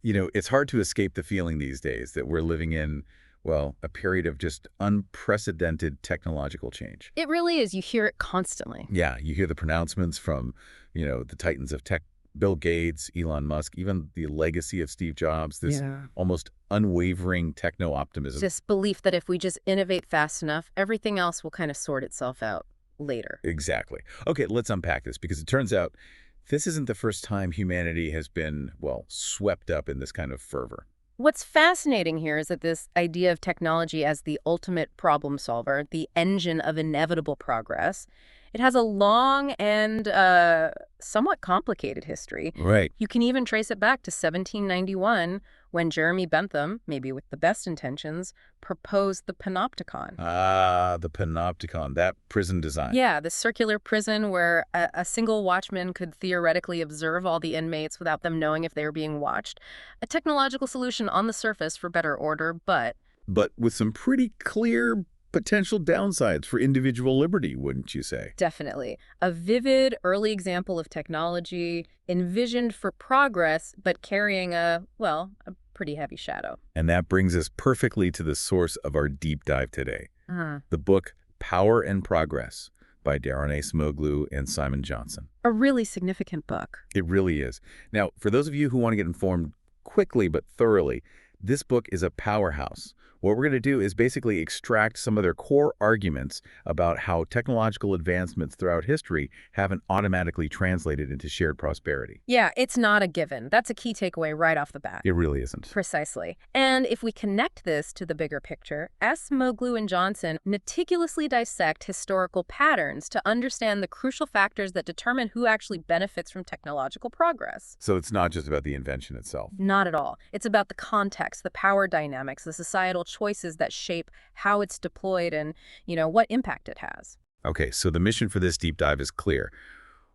It's hard to escape the feeling these days that we're living in, well, a period of just unprecedented technological change. It really is. You hear it constantly. Yeah, you hear the pronouncements from, the titans of tech, Bill Gates, Elon Musk, even the legacy of Steve Jobs, this Yeah. almost unwavering techno-optimism. This belief that if we just innovate fast enough, everything else will kind of sort itself out later. Exactly. Okay, let's unpack this because it turns out this isn't the first time humanity has been, well, swept up in this kind of fervor. What's fascinating here is that this idea of technology as the ultimate problem solver, the engine of inevitable progress, it has a long and somewhat complicated history. Right. You can even trace it back to 1791 when Jeremy Bentham, maybe with the best intentions, proposed the panopticon. Ah, the panopticon, that prison design. Yeah, the circular prison where a single watchman could theoretically observe all the inmates without them knowing if they were being watched. A technological solution on the surface for better order, but With some pretty clear potential downsides for individual liberty, wouldn't you say? definitely a vivid early example of technology envisioned for progress, but carrying a pretty heavy shadow. And that brings us perfectly to the source of our deep dive today. Uh-huh. The book Power and Progress by Daron Acemoglu and Simon Johnson. A really significant book. It really is. Now, for those of you who want to get informed quickly but thoroughly, this book is a powerhouse. What we're going to do is basically extract some of their core arguments about how technological advancements throughout history haven't automatically translated into shared prosperity. Yeah, it's not a given. That's a key takeaway right off the bat. It really isn't. Precisely. And if we connect this to the bigger picture, Acemoglu and Johnson meticulously dissect historical patterns to understand the crucial factors that determine who actually benefits from technological progress. So it's not just about the invention itself. Not at all. It's about the context, the power dynamics, the societal choices that shape how it's deployed and, what impact it has. Okay, so the mission for this deep dive is clear.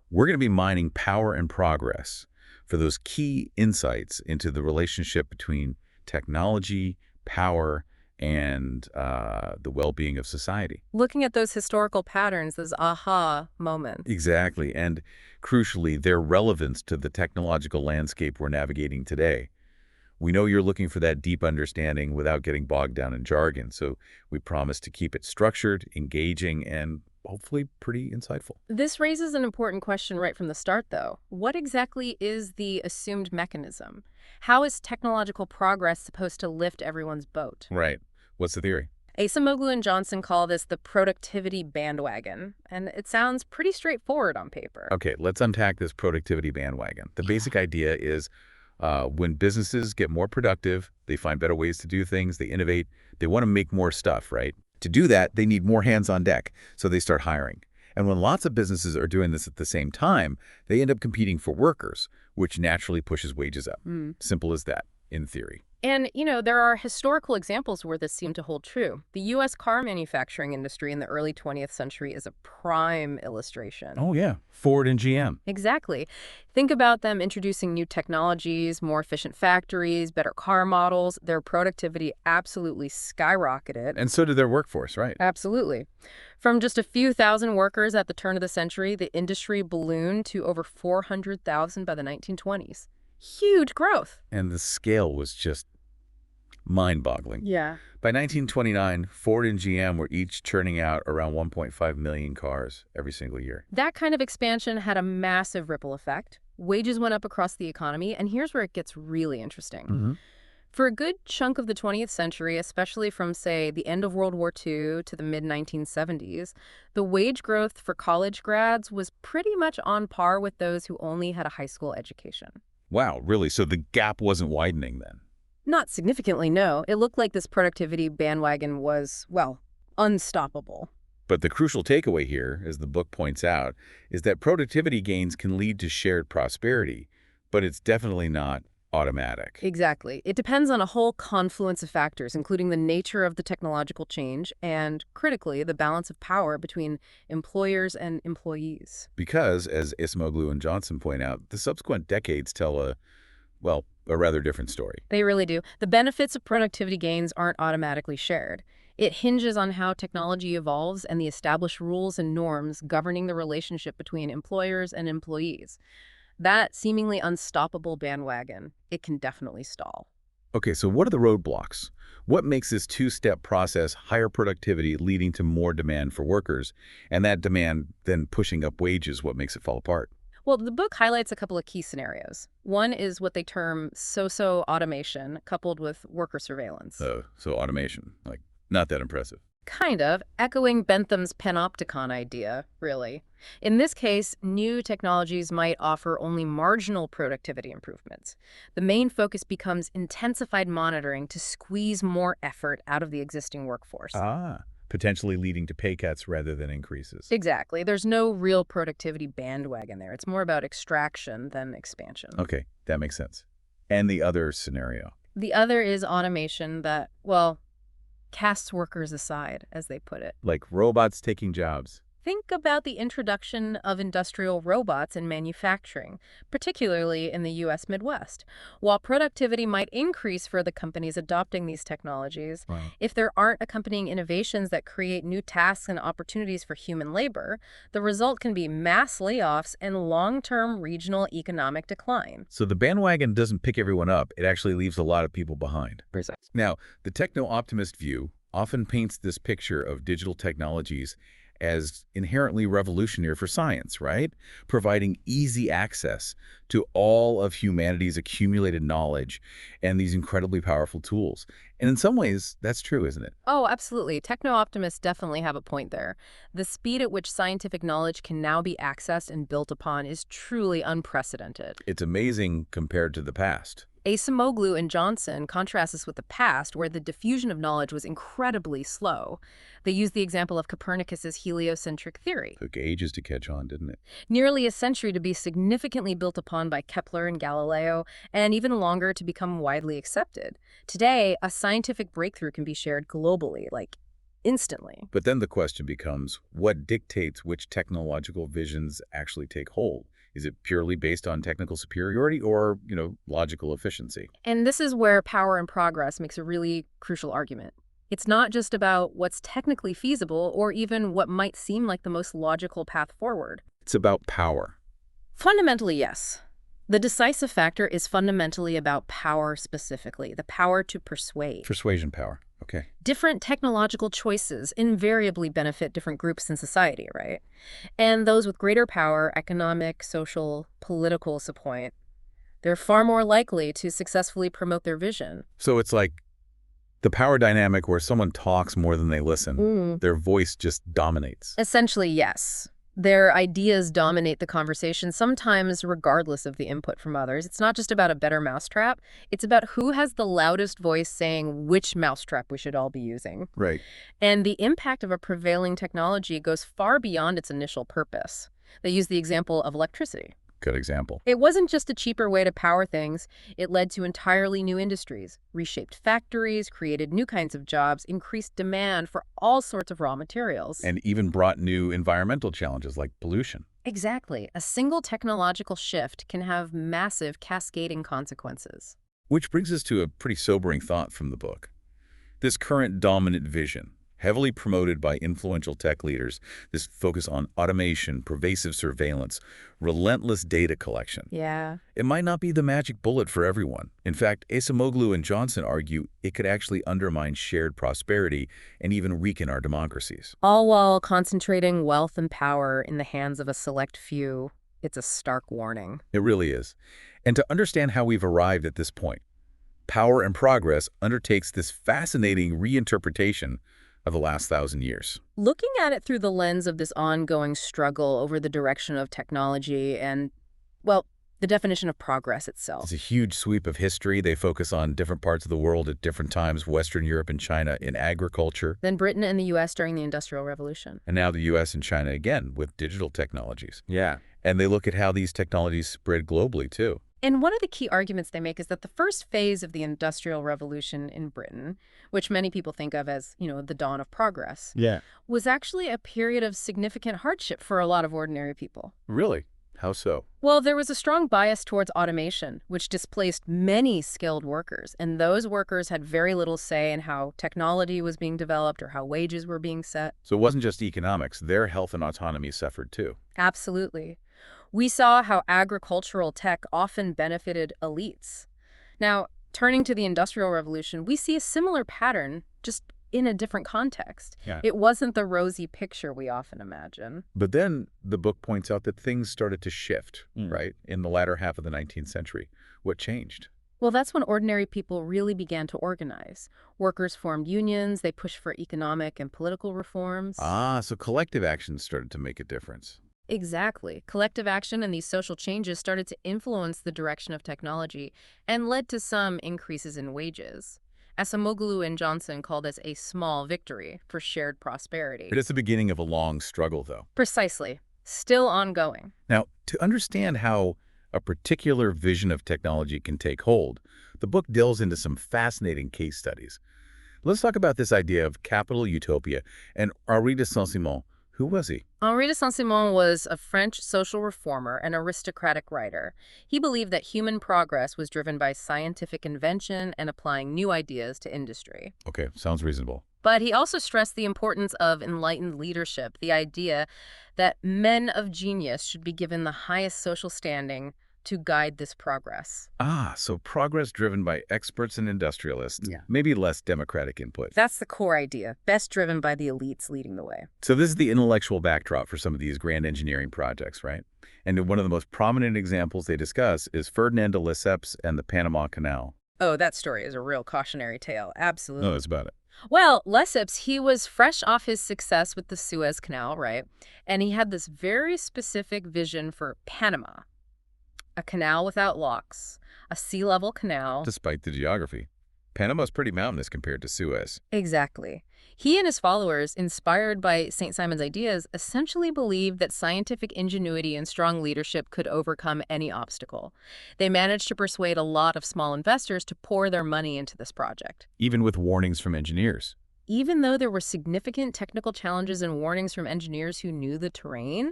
We're going to be mining power and progress for those key insights into the relationship between technology, power, and the well-being of society. Looking at those historical patterns, those aha moments. Exactly, and crucially, their relevance to the technological landscape we're navigating today. We know you're looking for that deep understanding without getting bogged down in jargon, so we promise to keep it structured, engaging, and hopefully pretty insightful. This raises an important question right from the start, though. What exactly is the assumed mechanism? How is technological progress supposed to lift everyone's boat? Right. What's the theory? Acemoglu and Johnson call this the productivity bandwagon, and it sounds pretty straightforward on paper. Okay, let's unpack this productivity bandwagon. The basic idea is when businesses get more productive, they find better ways to do things, they innovate, they want to make more stuff, right? To do that, they need more hands on deck, so they start hiring. And when lots of businesses are doing this at the same time, they end up competing for workers, which naturally pushes wages up. Simple as that, in theory. And, there are historical examples where this seemed to hold true. The U.S. car manufacturing industry in the early 20th century is a prime illustration. Oh, yeah. Ford and GM. Exactly. Think about them introducing new technologies, more efficient factories, better car models. Their productivity absolutely skyrocketed. And so did their workforce, right? Absolutely. From just a few thousand workers at the turn of the century, the industry ballooned to over 400,000 by the 1920s. Huge growth. And the scale was just mind-boggling. Yeah. By 1929, Ford and GM were each churning out around 1.5 million cars every single year. That kind of expansion had a massive ripple effect. Wages went up across the economy, and here's where it gets really interesting. For a good chunk of the 20th century, especially from, say, the end of World War II to the mid-1970s, the wage growth for college grads was pretty much on par with those who only had a high school education. Wow, really? So the gap wasn't widening then? Not significantly, no. It looked like this productivity bandwagon was, unstoppable. But the crucial takeaway here, as the book points out, is that productivity gains can lead to shared prosperity, but it's definitely not automatic. Exactly. It depends on a whole confluence of factors, including the nature of the technological change and, critically, the balance of power between employers and employees. Because, as Acemoglu and Johnson point out, the subsequent decades tell a rather different story. They really do. The benefits of productivity gains aren't automatically shared. It hinges on how technology evolves and the established rules and norms governing the relationship between employers and employees. That seemingly unstoppable bandwagon, it can definitely stall. Okay, so what are the roadblocks? What makes this two-step process higher productivity leading to more demand for workers, and that demand then pushing up wages, what makes it fall apart? Well, the book highlights a couple of key scenarios. One is what they term so-so automation coupled with worker surveillance. So automation, like, not that impressive. Kind of, echoing Bentham's panopticon idea, really. In this case, new technologies might offer only marginal productivity improvements. The main focus becomes intensified monitoring to squeeze more effort out of the existing workforce. Potentially leading to pay cuts rather than increases. Exactly. There's no real productivity bandwagon there. It's more about extraction than expansion. Okay, that makes sense. And the other scenario? The other is automation that, well, casts workers aside, as they put it. Like robots taking jobs. Think about the introduction of industrial robots in manufacturing, particularly in the U.S. Midwest. While productivity might increase for the companies adopting these technologies, Right. if there aren't accompanying innovations that create new tasks and opportunities for human labor, the result can be mass layoffs and long-term regional economic decline. So the bandwagon doesn't pick everyone up, it actually leaves a lot of people behind. Precisely. Now, the techno-optimist view often paints this picture of digital technologies as inherently revolutionary for science, right? Providing easy access to all of humanity's accumulated knowledge and these incredibly powerful tools. And in some ways, that's true, isn't it? Oh, absolutely. Techno-optimists definitely have a point there. The speed at which scientific knowledge can now be accessed and built upon is truly unprecedented. It's amazing compared to the past. Acemoglu and Johnson contrast this with the past, where the diffusion of knowledge was incredibly slow. They use the example of Copernicus's heliocentric theory. Took ages to catch on, didn't it? Nearly a century to be significantly built upon by Kepler and Galileo, and even longer to become widely accepted. Today, a scientific breakthrough can be shared globally, like instantly. But then the question becomes, what dictates which technological visions actually take hold? Is it purely based on technical superiority or, logical efficiency? And this is where power and progress makes a really crucial argument. It's not just about what's technically feasible or even what might seem like the most logical path forward. It's about power. Fundamentally, yes. The decisive factor is fundamentally about power specifically, the power to persuade. Persuasion power. Okay. Different technological choices invariably benefit different groups in society, right? And those with greater power, economic, social, political support, they're far more likely to successfully promote their vision. So it's like the power dynamic where someone talks more than they listen. Their voice just dominates. Essentially, yes. Their ideas dominate the conversation, sometimes regardless of the input from others. It's not just about a better mousetrap. It's about who has the loudest voice saying which mousetrap we should all be using. Right. And the impact of a prevailing technology goes far beyond its initial purpose. They use the example of electricity. Good example. It wasn't just a cheaper way to power things. It led to entirely new industries, reshaped factories, created new kinds of jobs, increased demand for all sorts of raw materials. And even brought new environmental challenges like pollution. Exactly. A single technological shift can have massive cascading consequences. Which brings us to a pretty sobering thought from the book. This current dominant vision, heavily promoted by influential tech leaders, this focus on automation, pervasive surveillance, relentless data collection. Yeah. It might not be the magic bullet for everyone. In fact, Acemoglu and Johnson argue it could actually undermine shared prosperity and even weaken our democracies. All while concentrating wealth and power in the hands of a select few. It's a stark warning. It really is. And to understand how we've arrived at this point, Power and Progress undertakes this fascinating reinterpretation of the last 1,000 years. Looking at it through the lens of this ongoing struggle over the direction of technology and, well, the definition of progress itself. It's a huge sweep of history. They focus on different parts of the world at different times, Western Europe and China in agriculture. Then Britain and the U.S. during the Industrial Revolution. And now the U.S. and China again with digital technologies. Yeah. And they look at how these technologies spread globally, too. And one of the key arguments they make is that the first phase of the Industrial Revolution in Britain, which many people think of as, the dawn of progress, Yeah. was actually a period of significant hardship for a lot of ordinary people. Really? How so? Well, there was a strong bias towards automation, which displaced many skilled workers, and those workers had very little say in how technology was being developed or how wages were being set. So it wasn't just economics. Their health and autonomy suffered, too. Absolutely. We saw how agricultural tech often benefited elites. Now, turning to the Industrial Revolution, we see a similar pattern, just in a different context. Yeah. It wasn't the rosy picture we often imagine. But then the book points out that things started to shift, right, in the latter half of the 19th century. What changed? Well, that's when ordinary people really began to organize. Workers formed unions, they pushed for economic and political reforms. Ah, so collective actions started to make a difference. Exactly. Collective action and these social changes started to influence the direction of technology and led to some increases in wages. Acemoglu and Johnson called this a small victory for shared prosperity. But it's the beginning of a long struggle, though. Precisely. Still ongoing. Now, to understand how a particular vision of technology can take hold, the book delves into some fascinating case studies. Let's talk about this idea of capital utopia and Henri de Saint-Simon. Who was he? Henri de Saint-Simon was a French social reformer and aristocratic writer. He believed that human progress was driven by scientific invention and applying new ideas to industry. Okay, sounds reasonable. But he also stressed the importance of enlightened leadership, the idea that men of genius should be given the highest social standing to guide this progress. Ah, so progress driven by experts and industrialists, Yeah. maybe less democratic input. That's the core idea, best driven by the elites leading the way. So this is the intellectual backdrop for some of these grand engineering projects, right? And one of the most prominent examples they discuss is Ferdinand de Lesseps and the Panama Canal. Oh, that story is a real cautionary tale, absolutely. No, that's about it. Well, Lesseps, he was fresh off his success with the Suez Canal, right? And he had this very specific vision for Panama. A canal without locks, a sea-level canal. Despite the geography, Panama's pretty mountainous compared to Suez. Exactly. He and his followers, inspired by St. Simon's ideas, essentially believed that scientific ingenuity and strong leadership could overcome any obstacle. They managed to persuade a lot of small investors to pour their money into this project. Even with warnings from engineers. Even though there were significant technical challenges and warnings from engineers who knew the terrain,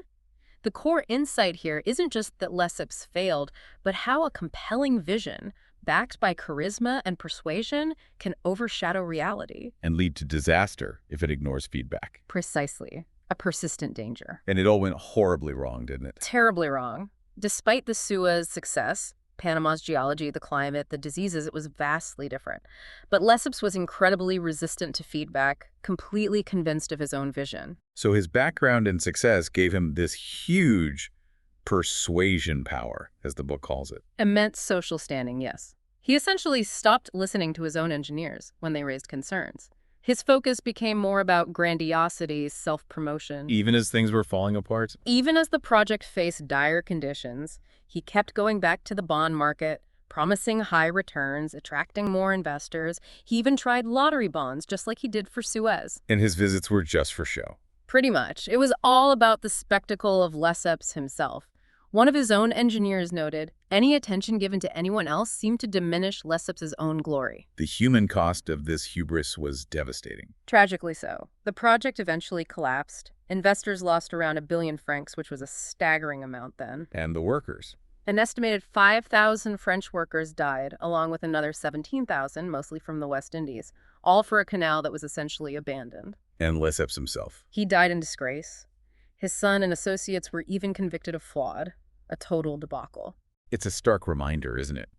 the core insight here isn't just that Lesseps failed, but how a compelling vision, backed by charisma and persuasion, can overshadow reality. And lead to disaster if it ignores feedback. Precisely. A persistent danger. And it all went horribly wrong, didn't it? Terribly wrong. Despite the Suez success, Panama's geology, the climate, the diseases, it was vastly different. But Lesseps was incredibly resistant to feedback, completely convinced of his own vision. So his background and success gave him this huge persuasion power, as the book calls it. Immense social standing, yes. He essentially stopped listening to his own engineers when they raised concerns. His focus became more about grandiosity, self-promotion. Even as things were falling apart? Even as the project faced dire conditions, he kept going back to the bond market, promising high returns, attracting more investors. He even tried lottery bonds, just like he did for Suez. And his visits were just for show. Pretty much. It was all about the spectacle of Lesseps himself. One of his own engineers noted, any attention given to anyone else seemed to diminish Lesseps' own glory. The human cost of this hubris was devastating. Tragically so. The project eventually collapsed. Investors lost around 1 billion francs, which was a staggering amount then. And the workers. An estimated 5,000 French workers died, along with another 17,000, mostly from the West Indies, all for a canal that was essentially abandoned. And Lesseps himself. He died in disgrace. His son and associates were even convicted of fraud. A total debacle. It's a stark reminder, isn't it?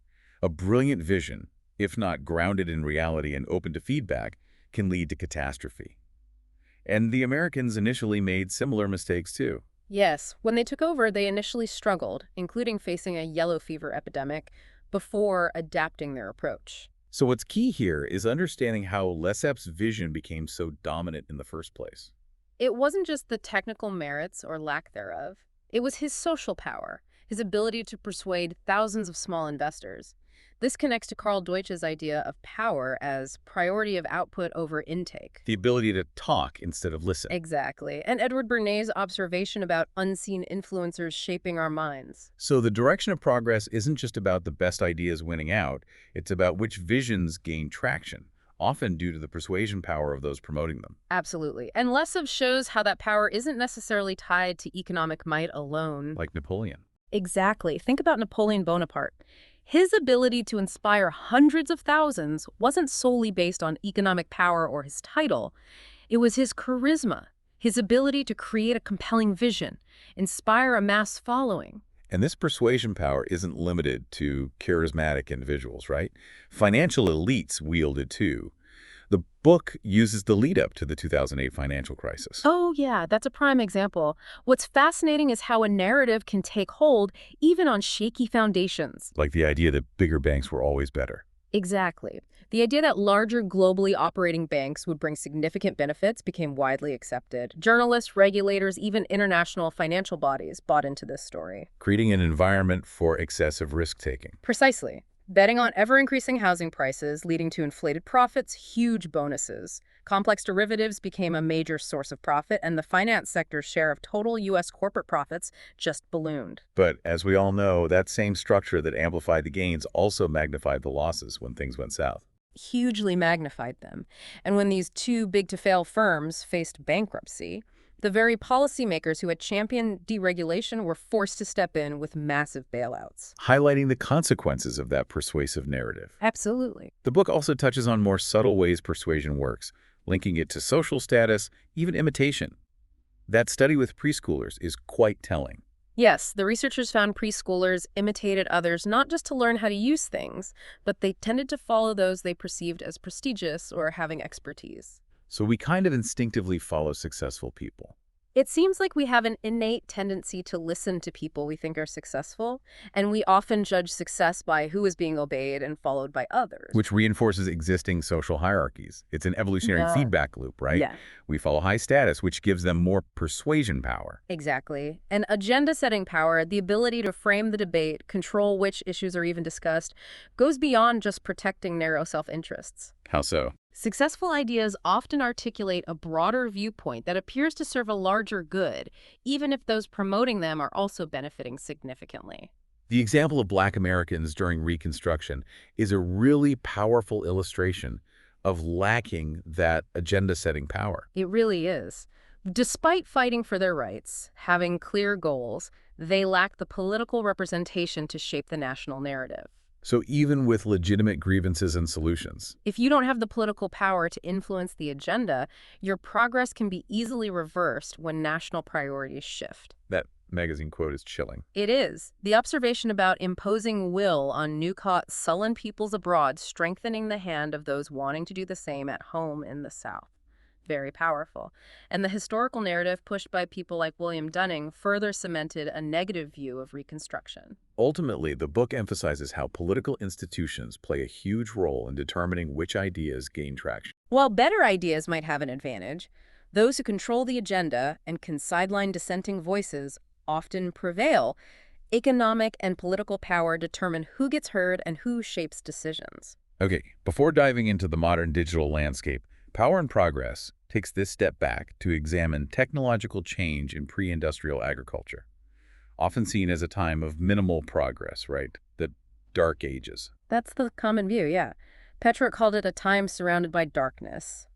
A brilliant vision, if not grounded in reality and open to feedback, can lead to catastrophe. And the Americans initially made similar mistakes too. Yes, when they took over, they initially struggled, including facing a yellow fever epidemic, before adapting their approach. So what's key here is understanding how Lesseps' vision became so dominant in the first place. It wasn't just the technical merits or lack thereof. It was his social power, his ability to persuade thousands of small investors. This connects to Carl Deutsch's idea of power as priority of output over intake. The ability to talk instead of listen. Exactly. And Edward Bernay's observation about unseen influencers shaping our minds. So the direction of progress isn't just about the best ideas winning out, it's about which visions gain traction, often due to the persuasion power of those promoting them. Absolutely. And Lesseps shows how that power isn't necessarily tied to economic might alone. Like Napoleon. Exactly. Think about Napoleon Bonaparte. His ability to inspire hundreds of thousands wasn't solely based on economic power or his title. It was his charisma, his ability to create a compelling vision, inspire a mass following. And this persuasion power isn't limited to charismatic individuals, right? Financial elites wield it too. The book uses the lead up to the 2008 financial crisis. Oh, yeah, that's a prime example. What's fascinating is how a narrative can take hold even on shaky foundations. Like the idea that bigger banks were always better. Exactly. The idea that larger globally operating banks would bring significant benefits became widely accepted. Journalists, regulators, even international financial bodies bought into this story. Creating an environment for excessive risk-taking. Precisely. Betting on ever-increasing housing prices, leading to inflated profits, huge bonuses. Complex derivatives became a major source of profit, and the finance sector's share of total U.S. corporate profits just ballooned. But as we all know, that same structure that amplified the gains also magnified the losses when things went south. Hugely magnified them. And when these two big-to-fail firms faced bankruptcy, the very policymakers who had championed deregulation were forced to step in with massive bailouts. Highlighting the consequences of that persuasive narrative. Absolutely. The book also touches on more subtle ways persuasion works, linking it to social status, even imitation. That study with preschoolers is quite telling. Yes, the researchers found preschoolers imitated others not just to learn how to use things, but they tended to follow those they perceived as prestigious or having expertise. So we kind of instinctively follow successful people, It seems like we have an innate tendency to listen to people we think are successful, and we often judge success by who is being obeyed and followed by others. which reinforces existing social hierarchies. It's an evolutionary Yeah. feedback loop, right? Yeah. We follow high status, which gives them more persuasion power. Exactly. And agenda-setting power, the ability to frame the debate, control which issues are even discussed, goes beyond just protecting narrow self-interests. How so? Successful ideas often articulate a broader viewpoint that appears to serve a larger good, even if those promoting them are also benefiting significantly. The example of Black Americans during Reconstruction is a really powerful illustration of lacking that agenda-setting power. It really is. Despite fighting for their rights, having clear goals, they lack the political representation to shape the national narrative. So even with legitimate grievances and solutions, If you don't have the political power to influence the agenda, your progress can be easily reversed when national priorities shift. that magazine quote is chilling. It is. The observation about imposing will on new-caught sullen peoples abroad strengthening the hand of those wanting to do the same at home in the South. Very powerful. And the historical narrative pushed by people like William Dunning further cemented a negative view of Reconstruction. Ultimately, the book emphasizes how political institutions play a huge role in determining which ideas gain traction. While better ideas might have an advantage, those who control the agenda and can sideline dissenting voices often prevail. Economic and political power determine who gets heard and who shapes decisions. Okay, before diving into the modern digital landscape, Power and Progress takes this step back to examine technological change in pre-industrial agriculture, often seen as a time of minimal progress, right? The Dark Ages. That's the common view, yeah. Petrarch called it a time surrounded by darkness.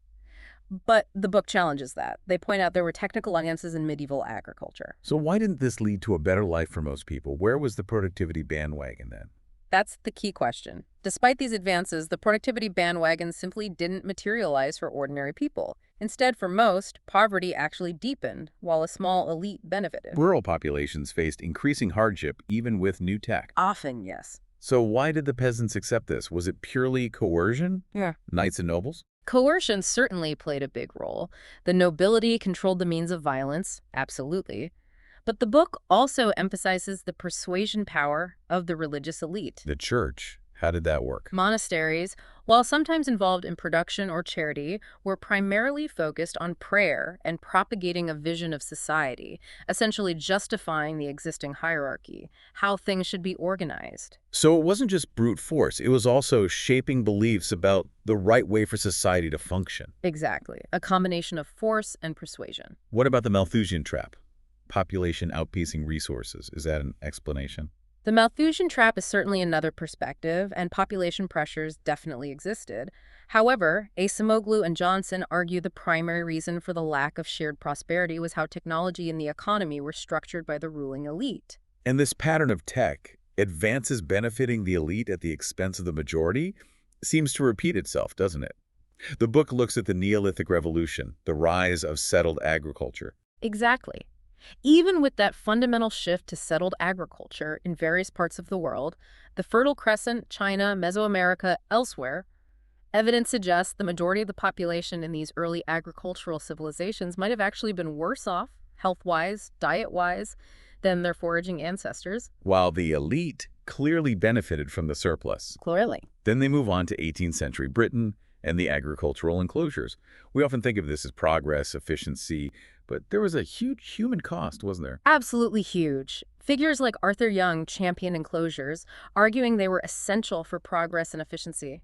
But the book challenges that. They point out there were technical advances in medieval agriculture. So why didn't this lead to a better life for most people? Where was the productivity bandwagon then? That's the key question. Despite these advances, the productivity bandwagon simply didn't materialize for ordinary people. Instead, for most, poverty actually deepened, while a small elite benefited. Rural populations faced increasing hardship even with new tech. Often, yes. So why did the peasants accept this? Was it purely coercion? Yeah. Knights and nobles? Coercion certainly played a big role. The nobility controlled the means of violence, absolutely. But the book also emphasizes the persuasion power of the religious elite. The church? How did that work? Monasteries, while sometimes involved in production or charity, were primarily focused on prayer and propagating a vision of society, essentially justifying the existing hierarchy, how things should be organized. So it wasn't just brute force, it was also shaping beliefs about the right way for society to function. Exactly, a combination of force and persuasion. What about the Malthusian trap? Population outpacing resources. Is that an explanation? The Malthusian trap is certainly another perspective, and population pressures definitely existed. However, Acemoglu and Johnson argue the primary reason for the lack of shared prosperity was how technology and the economy were structured by the ruling elite. And this pattern of tech, advances benefiting the elite at the expense of the majority, seems to repeat itself, doesn't it? The book looks at the Neolithic Revolution, the rise of settled agriculture. Exactly. Even with that fundamental shift to settled agriculture in various parts of the world, the Fertile Crescent, China, Mesoamerica, elsewhere, evidence suggests the majority of the population in these early agricultural civilizations might have actually been worse off, health-wise, diet-wise, than their foraging ancestors. While the elite clearly benefited from the surplus. Clearly. Then they move on to 18th century Britain and the agricultural enclosures. We often think of this as progress, efficiency, but there was a huge human cost, wasn't there? Absolutely huge. Figures like Arthur Young champion enclosures, arguing they were essential for progress and efficiency.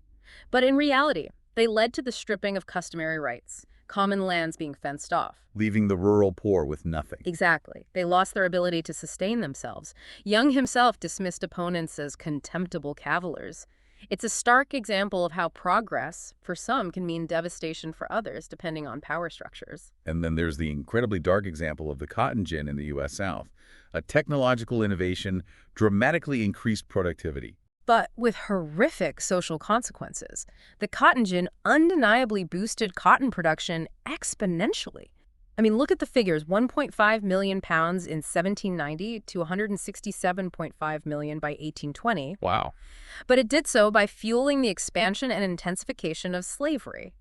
But in reality, they led to the stripping of customary rights, common lands being fenced off. Leaving the rural poor with nothing. Exactly. They lost their ability to sustain themselves. Young himself dismissed opponents as contemptible cavillers. It's a stark example of how progress, for some, can mean devastation for others, depending on power structures. And then there's the incredibly dark example of the cotton gin in the U.S. South. A technological innovation dramatically increased productivity. But with horrific social consequences. The cotton gin undeniably boosted cotton production exponentially. I mean, look at the figures, 1.5 million pounds in 1790 to 167.5 million by 1820. Wow. But it did so by fueling the expansion and intensification of slavery.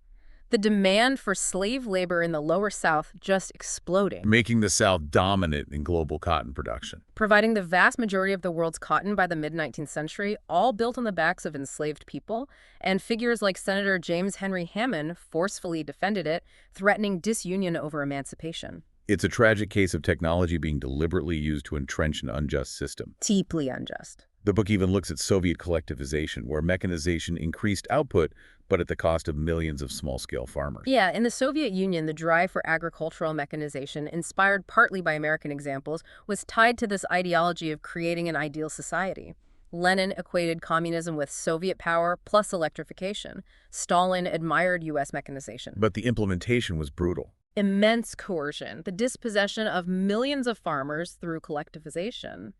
The demand for slave labor in the Lower South just exploding, Making the South dominant in global cotton production. providing the vast majority of the world's cotton by the mid-19th century, all built on the backs of enslaved people, and figures like Senator James Henry Hammond forcefully defended it, threatening disunion over emancipation. It's a tragic case of technology being deliberately used to entrench an unjust system. Deeply unjust. The book even looks at Soviet collectivization, where mechanization increased output, but at the cost of millions of small-scale farmers. Yeah, in the Soviet Union, the drive for agricultural mechanization, inspired partly by American examples, was tied to this ideology of creating an ideal society. Lenin equated communism with Soviet power plus electrification. Stalin admired U.S. mechanization. But the implementation was brutal. Immense coercion, the dispossession of millions of farmers through collectivization.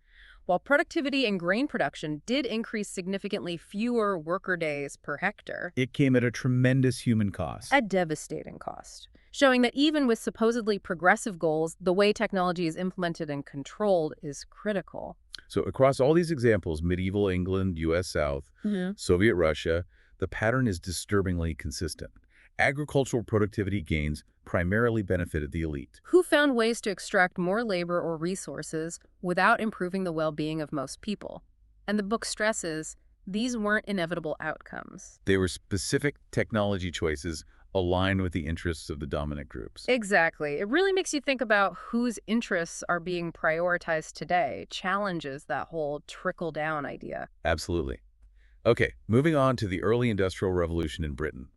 While productivity and grain production did increase significantly, fewer worker days per hectare. It came at a tremendous human cost. A devastating cost, showing that even with supposedly progressive goals, the way technology is implemented and controlled is critical. So across all these examples, medieval England, U.S. South, Soviet Russia, the pattern is disturbingly consistent. Agricultural productivity gains primarily benefited the elite. Who found ways to extract more labor or resources without improving the well-being of most people. And the book stresses these weren't inevitable outcomes. They were specific technology choices aligned with the interests of the dominant groups. Exactly. It really makes you think about whose interests are being prioritized today, challenges that whole trickle-down idea. Absolutely. Okay, moving on to the early Industrial Revolution in Britain.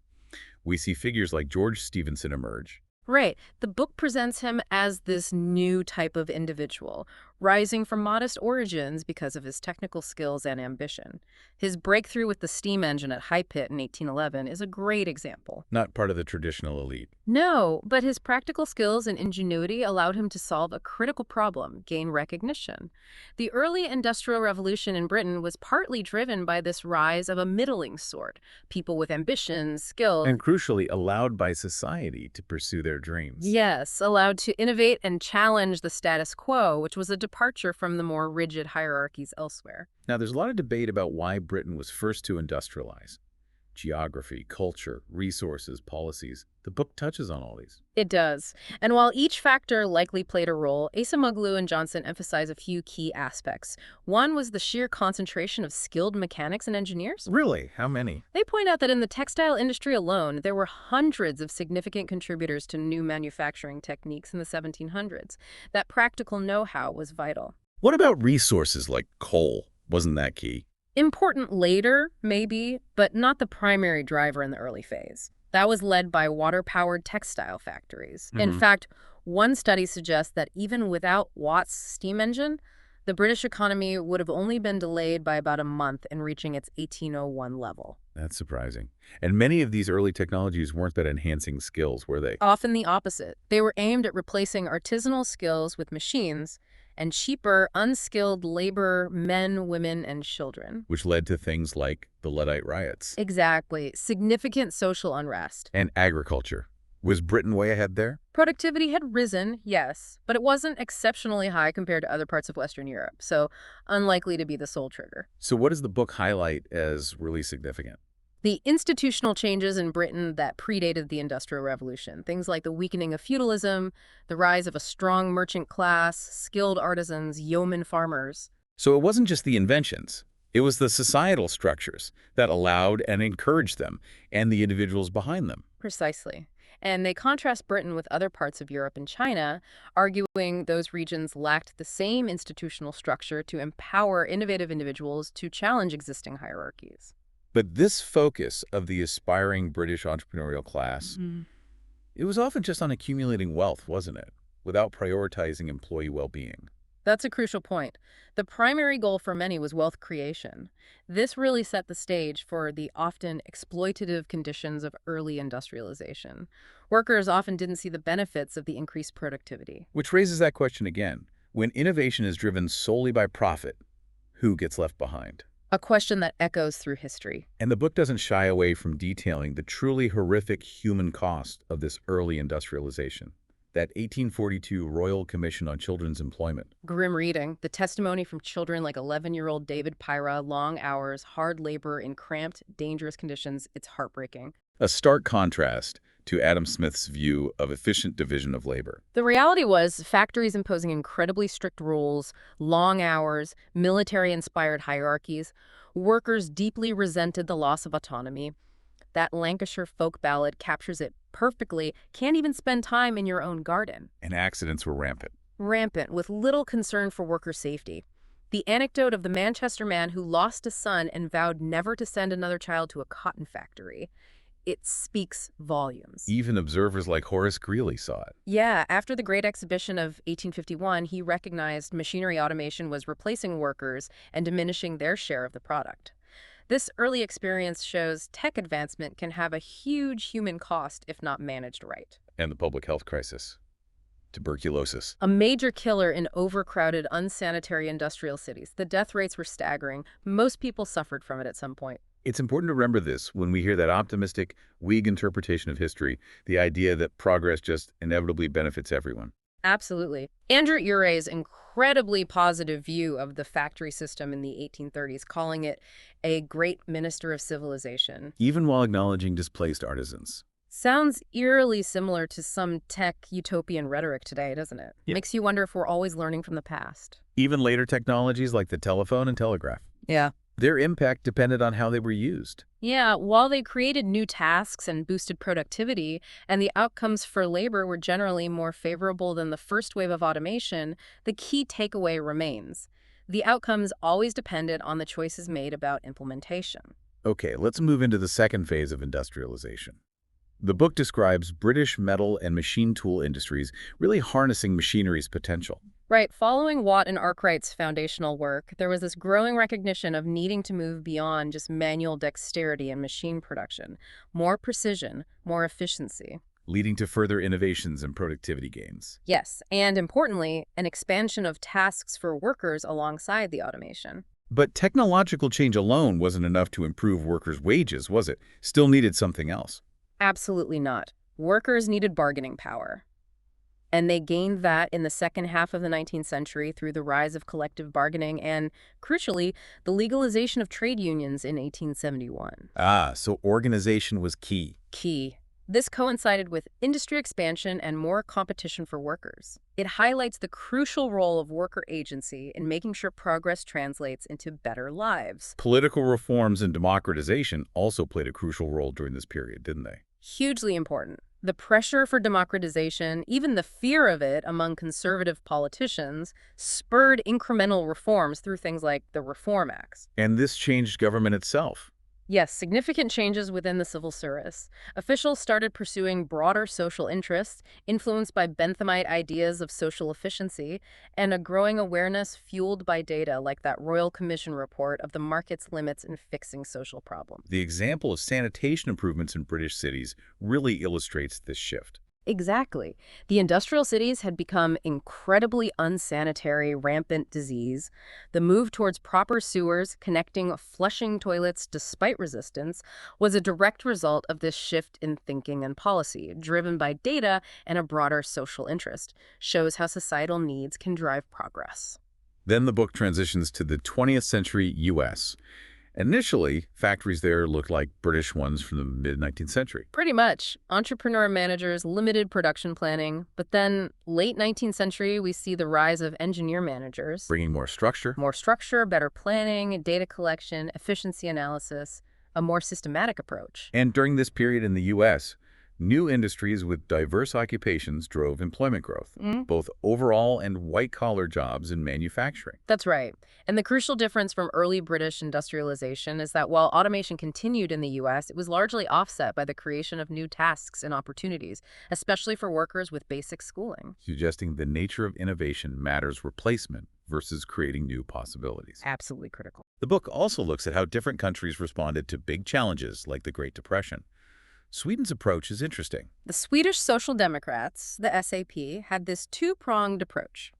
We see figures like George Stephenson emerge. Right. The book presents him as this new type of individual, rising from modest origins because of his technical skills and ambition. His breakthrough with the steam engine at High Pit in 1811 is a great example. Not part of the traditional elite. No, but his practical skills and ingenuity allowed him to solve a critical problem, gain recognition. The early Industrial Revolution in Britain was partly driven by this rise of a middling sort, people with ambitions, skills, And crucially, allowed by society to pursue their dreams. yes, allowed to innovate and challenge the status quo, which was a departure from the more rigid hierarchies elsewhere. Now, there's a lot of debate about why Britain was first to industrialize. Geography, culture, resources, policies. The book touches on all these. It does. And while each factor likely played a role, Acemoglu and Johnson emphasize a few key aspects. One was the sheer concentration of skilled mechanics and engineers. Really? How many? They point out that in the textile industry alone, there were hundreds of significant contributors to new manufacturing techniques in the 1700s. That practical know-how was vital. What about resources like coal? Wasn't that key? Important later, maybe, but not the primary driver in the early phase. That was led by water-powered textile factories. In fact, one study suggests that even without Watt's steam engine, the British economy would have only been delayed by about a month in reaching its 1801 level. That's surprising. And many of these early technologies weren't that enhancing skills, were they? Often the opposite. They were aimed at replacing artisanal skills with machines and cheaper, unskilled labor, men, women, and children. Which led to things like the Luddite riots. Exactly. Significant social unrest. And agriculture. Was Britain way ahead there? Productivity had risen, yes, but it wasn't exceptionally high compared to other parts of Western Europe, so unlikely to be the sole trigger. So what does the book highlight as really significant? The institutional changes in Britain that predated the Industrial Revolution, things like the weakening of feudalism, the rise of a strong merchant class, skilled artisans, yeoman farmers. So it wasn't just the inventions. It was the societal structures that allowed and encouraged them, and the individuals behind them. Precisely. And they contrast Britain with other parts of Europe and China, arguing those regions lacked the same institutional structure to empower innovative individuals to challenge existing hierarchies. But this focus of the aspiring British entrepreneurial class, it was often just on accumulating wealth, wasn't it? Without prioritizing employee well-being. That's a crucial point. The primary goal for many was wealth creation. This really set the stage for the often exploitative conditions of early industrialization. Workers often didn't see the benefits of the increased productivity. Which raises that question again. When innovation is driven solely by profit, who gets left behind? A question that echoes through history. And the book doesn't shy away from detailing the truly horrific human cost of this early industrialization. That 1842 Royal Commission on Children's Employment. Grim reading, the testimony from children like 11-year-old David Pyra, long hours, hard labor in cramped, dangerous conditions. It's heartbreaking. A stark contrast to Adam Smith's view of efficient division of labor. The reality was factories imposing incredibly strict rules, long hours, military-inspired hierarchies. Workers deeply resented the loss of autonomy. That Lancashire folk ballad captures it perfectly. Can't even spend time in your own garden. And accidents were rampant. Rampant, with little concern for worker safety. The anecdote of the Manchester man who lost a son and vowed never to send another child to a cotton factory. It speaks volumes. Even observers like Horace Greeley saw it. Yeah, after the Great Exhibition of 1851, he recognized machinery automation was replacing workers and diminishing their share of the product. This early experience shows tech advancement can have a huge human cost if not managed right. And the public health crisis. Tuberculosis. A major killer in overcrowded, unsanitary industrial cities. The death rates were staggering. Most people suffered from it at some point. It's important to remember this when we hear that optimistic, weak interpretation of history, the idea that progress just inevitably benefits everyone. Absolutely. Andrew Urey's incredibly positive view of the factory system in the 1830s, calling it a great minister of civilization. Even while acknowledging displaced artisans. Sounds eerily similar to some tech utopian rhetoric today, doesn't it? Yeah. Makes you wonder if we're always learning from the past. Even later technologies like the telephone and telegraph. Yeah. Their impact depended on how they were used. Yeah, while they created new tasks and boosted productivity, and the outcomes for labor were generally more favorable than the first wave of automation, the key takeaway remains. The outcomes always depended on the choices made about implementation. Okay, let's move into the second phase of industrialization. The book describes British metal and machine tool industries really harnessing machinery's potential. Right, following Watt and Arkwright's foundational work, there was this growing recognition of needing to move beyond just manual dexterity and machine production. More precision, more efficiency. Leading to further innovations and productivity gains. Yes, and importantly, an expansion of tasks for workers alongside the automation. But technological change alone wasn't enough to improve workers' wages, was it? Still needed something else. Absolutely not. Workers needed bargaining power. And they gained that in the second half of the 19th century through the rise of collective bargaining and, crucially, the legalization of trade unions in 1871. So organization was key. Key. This coincided with industry expansion and more competition for workers. It highlights the crucial role of worker agency in making sure progress translates into better lives. Political reforms and democratization also played a crucial role during this period, didn't they? Hugely important. The pressure for democratization, even the fear of it among conservative politicians, spurred incremental reforms through things like the Reform Acts. And this changed government itself. Yes, significant changes within the civil service. Officials started pursuing broader social interests, influenced by Benthamite ideas of social efficiency, and a growing awareness fueled by data like that Royal Commission report of the market's limits in fixing social problems. The example of sanitation improvements in British cities really illustrates this shift. Exactly. The industrial cities had become incredibly unsanitary, rampant disease. The move towards proper sewers, connecting, flushing toilets despite resistance, was a direct result of this shift in thinking and policy, driven by data and a broader social interest. Shows how societal needs can drive progress. Then the book transitions to the 20th century U.S. Initially, factories there looked like British ones from the mid-19th century, Pretty much. Entrepreneur managers, limited production planning. But then, late 19th century, we see the rise of engineer managers. bringing more structure. More structure, better planning, data collection, efficiency analysis, a more systematic approach. And during this period in the U.S., new industries with diverse occupations drove employment growth, both overall and white-collar jobs in manufacturing. That's right. And the crucial difference from early British industrialization is that while automation continued in the U.S., it was largely offset by the creation of new tasks and opportunities, especially for workers with basic schooling. Suggesting the nature of innovation matters replacement versus creating new possibilities. Absolutely critical. The book also looks at how different countries responded to big challenges like the Great Depression. Sweden's approach is interesting. The Swedish Social Democrats, the SAP, had this two-pronged approach: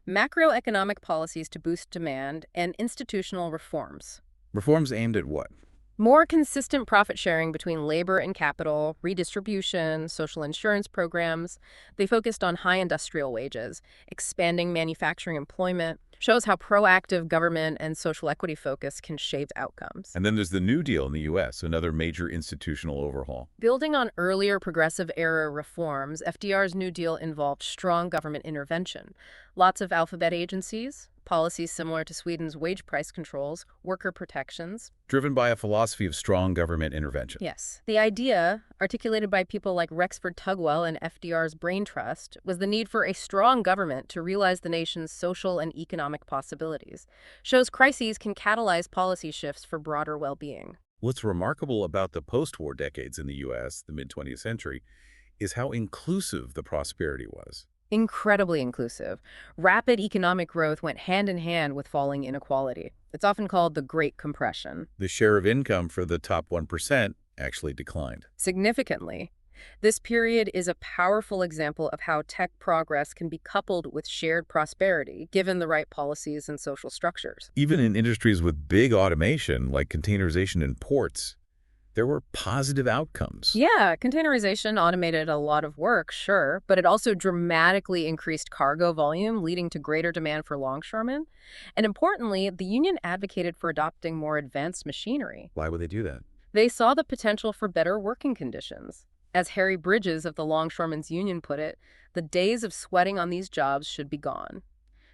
macroeconomic policies to boost demand and institutional reforms. Reforms aimed at what? More consistent profit sharing between labor and capital, redistribution, social insurance programs. They focused on high industrial wages, expanding manufacturing employment. Shows how proactive government and social equity focus can shape outcomes. And then there's the New Deal in the U.S., another major institutional overhaul. Building on earlier progressive-era reforms, FDR's New Deal involved strong government intervention. Lots of alphabet agencies, policies similar to Sweden's wage price controls, worker protections. Driven by a philosophy of strong government intervention. Yes. The idea, articulated by people like Rexford Tugwell and FDR's Brain Trust, was the need for a strong government to realize the nation's social and economic possibilities. Shows crises can catalyze policy shifts for broader well-being. What's remarkable about the post-war decades in the U.S., the mid-20th century, is how inclusive the prosperity was. Incredibly inclusive. Rapid economic growth went hand in hand with falling inequality. It's often called the Great Compression. The share of income for the top 1% actually declined. Significantly. This period is a powerful example of how tech progress can be coupled with shared prosperity, given the right policies and social structures. Even in industries with big automation, like containerization in ports, there were positive outcomes. Yeah, containerization automated a lot of work, sure, but it also dramatically increased cargo volume, leading to greater demand for longshoremen. And importantly, the union advocated for adopting more advanced machinery. Why would they do that? They saw the potential for better working conditions. As Harry Bridges of the Longshoremen's Union put it, the days of sweating on these jobs should be gone.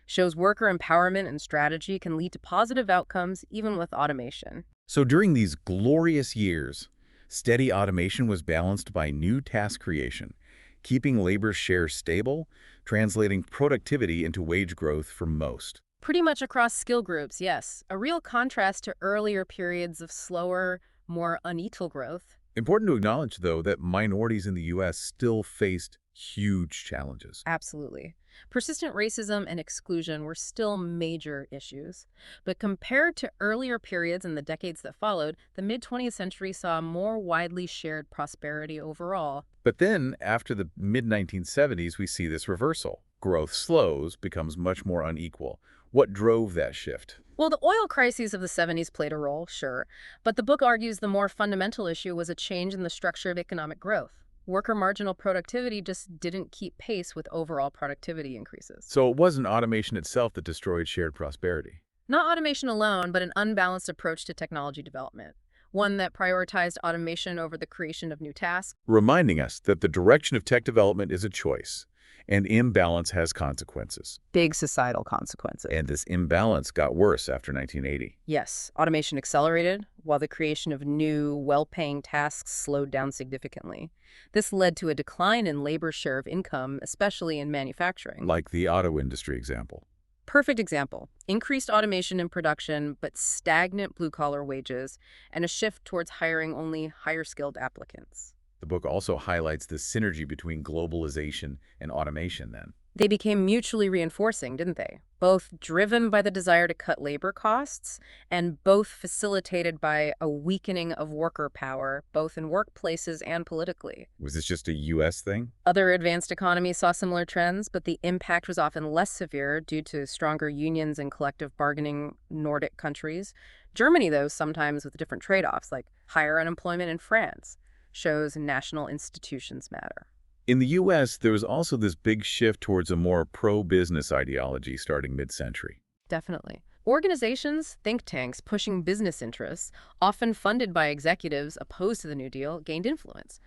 Shows worker empowerment and strategy can lead to positive outcomes even with automation. So during these glorious years, steady automation was balanced by new task creation, keeping labor share stable, translating productivity into wage growth for most. Pretty much across skill groups, yes. A real contrast to earlier periods of slower, more unequal growth. Important to acknowledge, though, that minorities in the U.S. still faced huge challenges. Absolutely. Persistent racism and exclusion were still major issues. But compared to earlier periods in the decades that followed, the mid-20th century saw more widely shared prosperity overall. But then, after the mid-1970s, we see this reversal. Growth slows, becomes much more unequal. What drove that shift? Well, the oil crises of the 70s played a role, sure, but the book argues the more fundamental issue was a change in the structure of economic growth. Worker marginal productivity just didn't keep pace with overall productivity increases. So it wasn't automation itself that destroyed shared prosperity. Not automation alone, but an unbalanced approach to technology development, one that prioritized automation over the creation of new tasks. Reminding us that the direction of tech development is a choice, and imbalance has consequences. Big societal consequences. And this imbalance got worse after 1980. Yes, automation accelerated, while the creation of new, well-paying tasks slowed down significantly. This led to a decline in labor share of income, especially in manufacturing. Like the auto industry example. Perfect example. Increased automation in production, but stagnant blue-collar wages, and a shift towards hiring only higher-skilled applicants. The book also highlights the synergy between globalization and automation then. They became mutually reinforcing, didn't they? Both driven by the desire to cut labor costs and both facilitated by a weakening of worker power, both in workplaces and politically. Was this just a U.S. thing? Other advanced economies saw similar trends, but the impact was often less severe due to stronger unions and collective bargaining Nordic countries. Germany, though, sometimes with different trade-offs, like higher unemployment in France, shows national institutions matter. In the U.S., there was also this big shift towards a more pro-business ideology starting mid-century. Definitely. Organizations, think tanks pushing business interests, often funded by executives opposed to the New Deal, gained influence.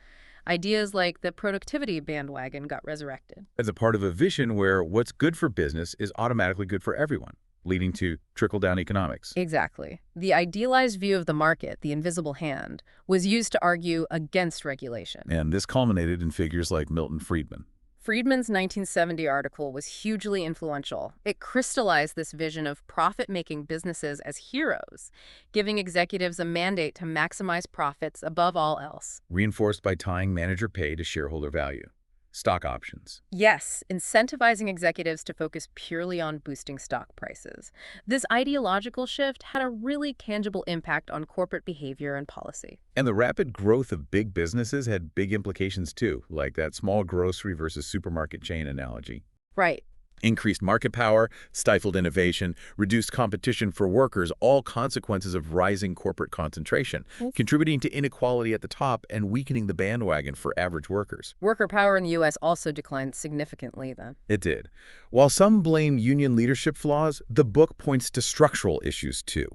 Ideas like the productivity bandwagon got resurrected. As a part of a vision where what's good for business is automatically good for everyone, leading to trickle-down economics. Exactly. The idealized view of the market, the invisible hand, was used to argue against regulation. And this culminated in figures like Milton Friedman. Friedman's 1970 article was hugely influential. It crystallized this vision of profit-making businesses as heroes, giving executives a mandate to maximize profits above all else. Reinforced by tying manager pay to shareholder value. Stock options. Yes, incentivizing executives to focus purely on boosting stock prices. This ideological shift had a really tangible impact on corporate behavior and policy. And the rapid growth of big businesses had big implications too, like that small grocery versus supermarket chain analogy. Right. Increased market power, stifled innovation, reduced competition for workers, all consequences of rising corporate concentration, contributing to inequality at the top and weakening the bandwagon for average workers. Worker power in the U.S. also declined significantly then. It did. While some blame union leadership flaws, the book points to structural issues too.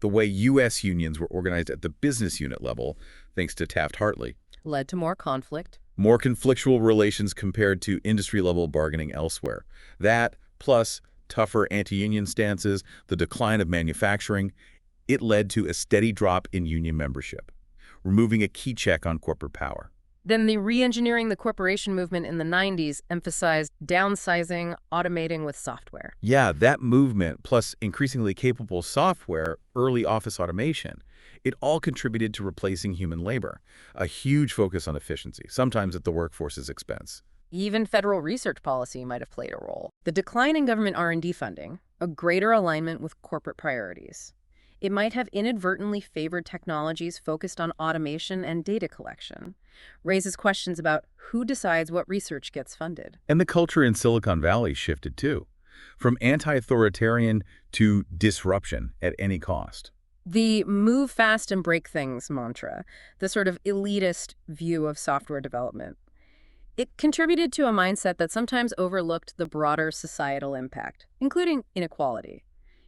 The way U.S. unions were organized at the business unit level, thanks to Taft-Hartley, Led to more conflict. more conflictual relations compared to industry-level bargaining elsewhere. That, plus tougher anti-union stances, the decline of manufacturing, it led to a steady drop in union membership, removing a key check on corporate power. Then the re-engineering the corporation movement in the 90s emphasized downsizing, automating with software. Yeah, that movement, plus increasingly capable software, early office automation, it all contributed to replacing human labor, a huge focus on efficiency, sometimes at the workforce's expense. Even federal research policy might have played a role. The decline in government R&D funding, a greater alignment with corporate priorities. It might have inadvertently favored technologies focused on automation and data collection. Raises questions about who decides what research gets funded. And the culture in Silicon Valley shifted too, from anti-authoritarian to disruption at any cost. The move fast and break things mantra, the sort of elitist view of software development. It contributed to a mindset that sometimes overlooked the broader societal impact, including inequality.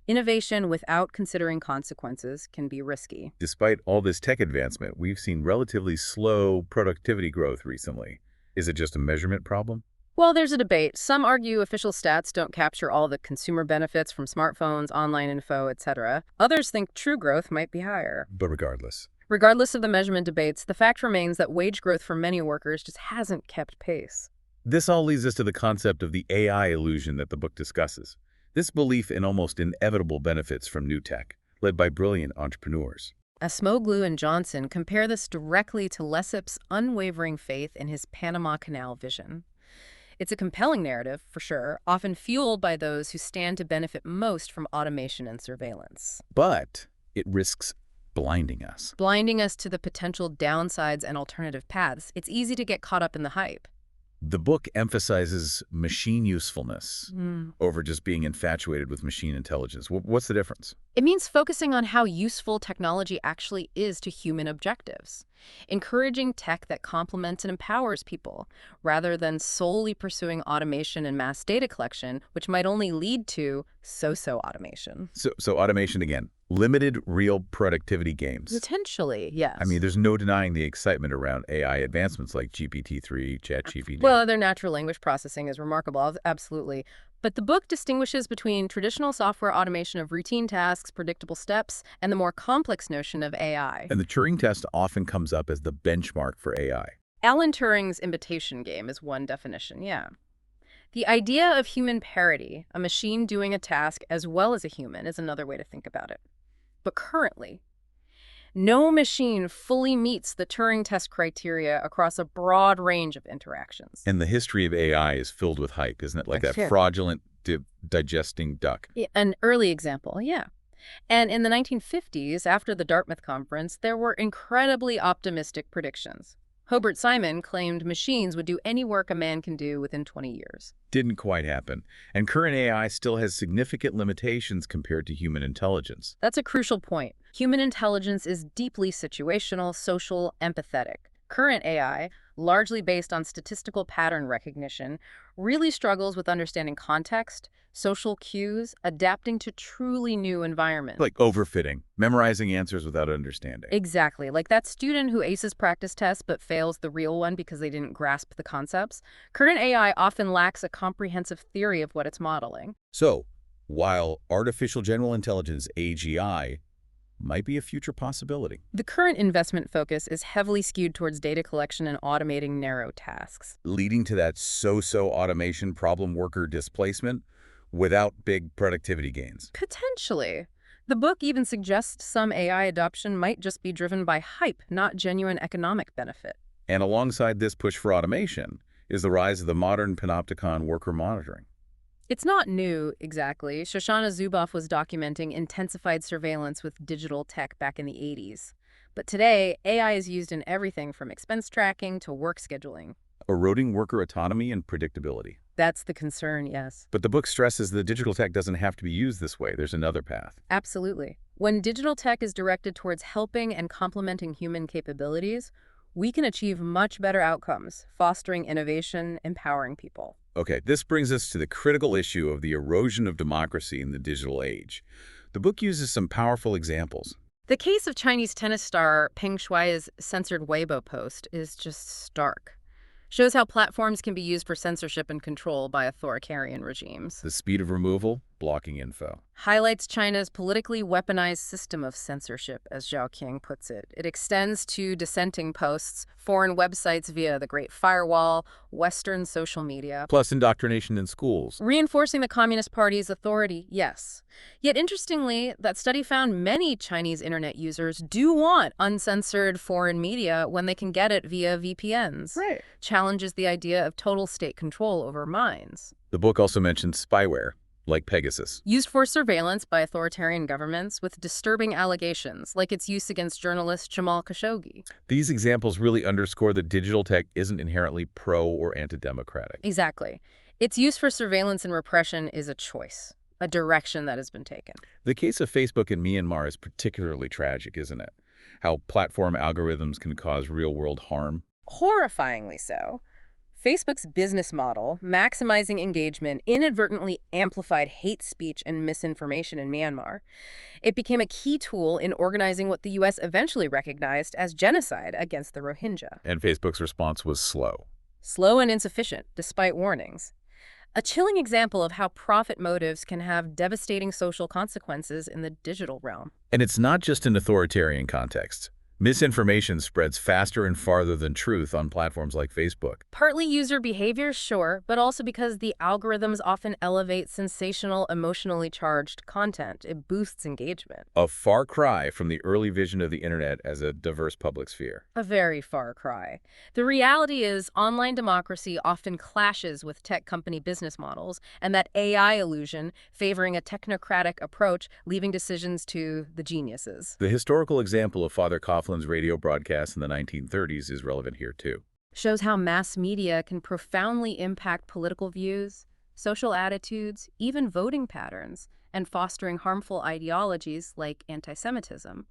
Innovation without considering consequences can be risky. Despite all this tech advancement, we've seen relatively slow productivity growth recently. Is it just a measurement problem? Well, there's a debate. Some argue official stats don't capture all the consumer benefits from smartphones, online info, etc. Others think true growth might be higher. But regardless. Regardless of the measurement debates, the fact remains that wage growth for many workers just hasn't kept pace. This all leads us to the concept of the AI illusion that the book discusses. This belief in almost inevitable benefits from new tech, led by brilliant entrepreneurs. Acemoglu and Johnson compare this directly to Lessep's unwavering faith in his Panama Canal vision. It's a compelling narrative, for sure, often fueled by those who stand to benefit most from automation and surveillance. But it risks blinding us. Blinding us to the potential downsides and alternative paths. It's easy to get caught up in the hype. The book emphasizes machine usefulness over just being infatuated with machine intelligence. What's the difference? It means focusing on how useful technology actually is to human objectives, encouraging tech that complements and empowers people, rather than solely pursuing automation and mass data collection, which might only lead to so-so automation. So automation again, limited real productivity gains. Potentially, yes. I mean, there's no denying the excitement around AI advancements like GPT-3, ChatGPT. Well, their natural language processing is remarkable, absolutely. But the book distinguishes between traditional software automation of routine tasks, predictable steps, and the more complex notion of AI. And the Turing test often comes up as the benchmark for AI. Alan Turing's imitation game is one definition, yeah. The idea of human parity, a machine doing a task as well as a human, is another way to think about it. But currently, No machine fully meets the Turing test criteria across a broad range of interactions. And the history of AI is filled with hype, isn't it? Like that Yeah. fraudulent digesting duck. An early example, yeah. And in the 1950s, after the Dartmouth Conference, there were incredibly optimistic predictions. Hobart Simon claimed machines would do any work a man can do within 20 years. Didn't quite happen. And current AI still has significant limitations compared to human intelligence. That's a crucial point. Human intelligence is deeply situational, social, empathetic. Current AI, largely based on statistical pattern recognition, really struggles with understanding context, social cues, adapting to truly new environments. Like overfitting, memorizing answers without understanding. Exactly. Like that student who aces practice tests but fails the real one because they didn't grasp the concepts. Current AI often lacks a comprehensive theory of what it's modeling. So, while artificial general intelligence, AGI, might be a future possibility, The current investment focus is heavily skewed towards data collection and automating narrow tasks. leading to that so-so automation problem worker displacement without big productivity gains. Potentially. The book even suggests some AI adoption might just be driven by hype, not genuine economic benefit. And alongside this push for automation is the rise of the modern panopticon worker monitoring. It's not new, exactly. Shoshana Zuboff was documenting intensified surveillance with digital tech back in the 80s. But today, AI is used in everything from expense tracking to work scheduling. Eroding worker autonomy and predictability. That's the concern, yes. But the book stresses that digital tech doesn't have to be used this way. There's another path. Absolutely. When digital tech is directed towards helping and complementing human capabilities, we can achieve much better outcomes, fostering innovation, empowering people. Okay, this brings us to the critical issue of the erosion of democracy in the digital age. The book uses some powerful examples. The case of Chinese tennis star Peng Shuai's censored Weibo post is just stark. Shows how platforms can be used for censorship and control by authoritarian regimes. The speed of removal, blocking info. Highlights China's politically weaponized system of censorship, as Zhao Qiang puts it. It extends to dissenting posts, foreign websites via the Great Firewall, Western social media. Plus indoctrination in schools. Reinforcing the Communist Party's authority, yes. Yet interestingly, that study found many Chinese internet users do want uncensored foreign media when they can get it via VPNs. Right. Challenges the idea of total state control over minds. The book also mentions spyware, like Pegasus. Used for surveillance by authoritarian governments with disturbing allegations, like its use against journalist Jamal Khashoggi. These examples really underscore that digital tech isn't inherently pro or anti-democratic. Exactly. Its use for surveillance and repression is a choice, a direction that has been taken. The case of Facebook in Myanmar is particularly tragic, isn't it? How platform algorithms can cause real-world harm. Horrifyingly so. Facebook's business model, maximizing engagement, inadvertently amplified hate speech and misinformation in Myanmar. It became a key tool in organizing what the U.S. eventually recognized as genocide against the Rohingya. And Facebook's response was slow. Slow and insufficient, despite warnings. A chilling example of how profit motives can have devastating social consequences in the digital realm. And it's not just in authoritarian contexts. Misinformation spreads faster and farther than truth on platforms like Facebook. Partly user behavior, sure, but also because the algorithms often elevate sensational, emotionally charged content. It boosts engagement. A far cry from the early vision of the internet as a diverse public sphere. A very far cry. The reality is online democracy often clashes with tech company business models, and that AI illusion favoring a technocratic approach, leaving decisions to the geniuses. The historical example of Father Coughlin's radio broadcast in the 1930s is relevant here too. Shows how mass media can profoundly impact political views, social attitudes, even voting patterns, and fostering harmful ideologies like anti-Semitism.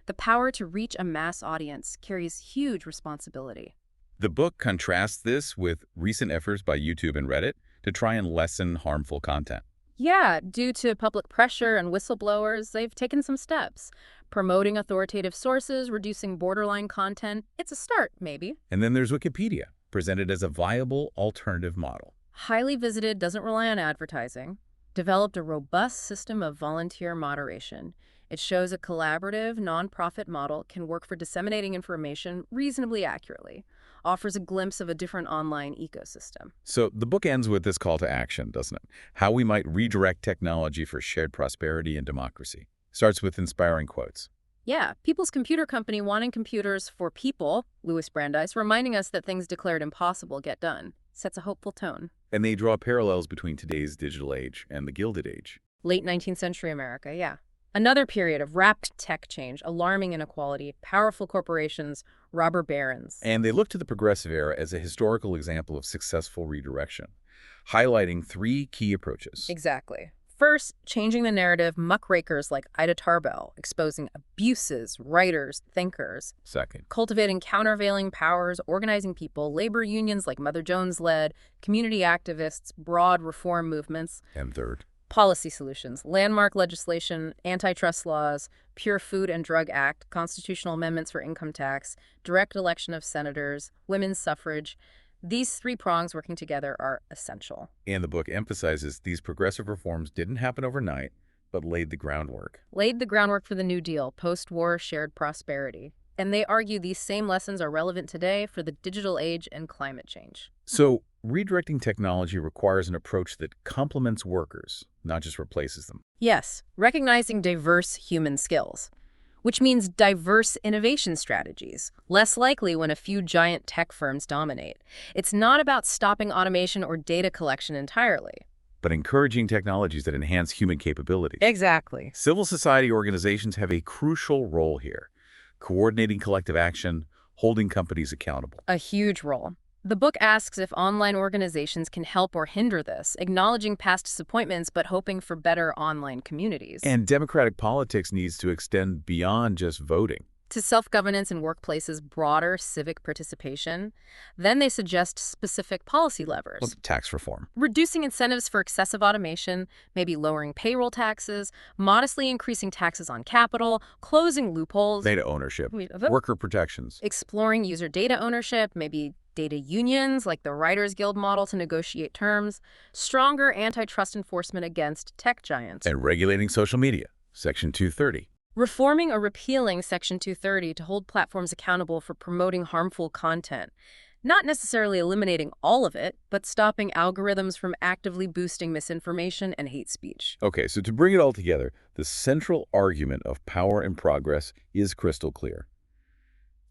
The power to reach a mass audience carries huge responsibility. The book contrasts this with recent efforts by YouTube and Reddit to try and lessen harmful content. Yeah, due to public pressure and whistleblowers, they've taken some steps. Promoting authoritative sources, reducing borderline content. It's a start, maybe. And then there's Wikipedia, presented as a viable alternative model. Highly visited, doesn't rely on advertising. Developed a robust system of volunteer moderation. It shows a collaborative, nonprofit model can work for disseminating information reasonably accurately. Offers a glimpse of a different online ecosystem. So the book ends with this call to action, doesn't it? How we might redirect technology for shared prosperity and democracy. Starts with inspiring quotes. Yeah, People's Computer Company wanting computers for people, Louis Brandeis, reminding us that things declared impossible get done, sets a hopeful tone. And they draw parallels between today's digital age and the Gilded Age. Late 19th century America, yeah. Another period of rapid tech change, alarming inequality, powerful corporations, robber barons. And they look to the Progressive Era as a historical example of successful redirection, highlighting three key approaches. Exactly. First, changing the narrative, muckrakers like Ida Tarbell, exposing abuses, writers, thinkers. Second, Cultivating countervailing powers, organizing people, labor unions like Mother Jones led, community activists, broad reform movements. and third, Policy solutions, landmark legislation, antitrust laws, Pure Food and Drug Act, constitutional amendments for income tax, direct election of senators, women's suffrage. These three prongs working together are essential. and the book emphasizes these progressive reforms didn't happen overnight, but laid the groundwork. Laid the groundwork for the New Deal, post-war shared prosperity. And they argue these same lessons are relevant today for the digital age and climate change. So, redirecting technology requires an approach that complements workers, not just replaces them. Yes, recognizing diverse human skills, which means diverse innovation strategies, less likely when a few giant tech firms dominate. It's not about stopping automation or data collection entirely. But encouraging technologies that enhance human capabilities. Exactly. Civil society organizations have a crucial role here, coordinating collective action, holding companies accountable. A huge role. The book asks if online organizations can help or hinder this, acknowledging past disappointments but hoping for better online communities. And democratic politics needs to extend beyond just voting. To self-governance in workplaces, broader civic participation. Then they suggest specific policy levers. Well, tax reform. Reducing incentives for excessive automation, maybe lowering payroll taxes, modestly increasing taxes on capital, closing loopholes. Data ownership. Worker protections. Exploring user data ownership, maybe data unions like the Writers Guild model to negotiate terms, stronger antitrust enforcement against tech giants. And regulating social media. Section 230. Reforming or repealing Section 230 to hold platforms accountable for promoting harmful content. Not necessarily eliminating all of it, but stopping algorithms from actively boosting misinformation and hate speech. Okay, so to bring it all together, the central argument of power and progress is crystal clear.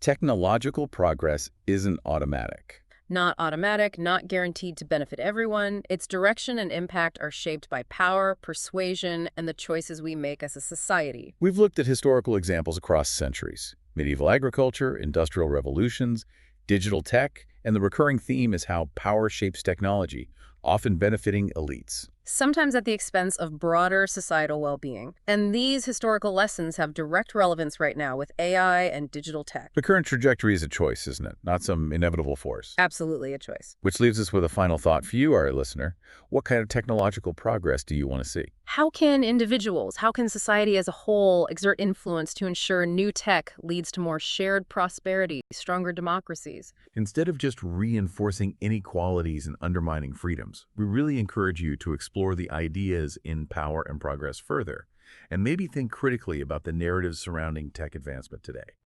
Technological progress isn't automatic. Not automatic, not guaranteed to benefit everyone. Its direction and impact are shaped by power, persuasion, and the choices we make as a society. We've looked at historical examples across centuries: medieval agriculture, industrial revolutions, digital tech, and the recurring theme is how power shapes technology, often benefiting elites. Sometimes at the expense of broader societal well-being. And these historical lessons have direct relevance right now with AI and digital tech. The current trajectory is a choice, isn't it? Not some inevitable force. Absolutely a choice. Which leaves us with a final thought for you, our listener. What kind of technological progress do you want to see? How can individuals, how can society as a whole exert influence to ensure new tech leads to more shared prosperity, stronger democracies? Instead of just reinforcing inequalities and undermining freedoms, we really encourage you to explore the ideas in Power and Progress further, and maybe think critically about the narratives surrounding tech advancement today.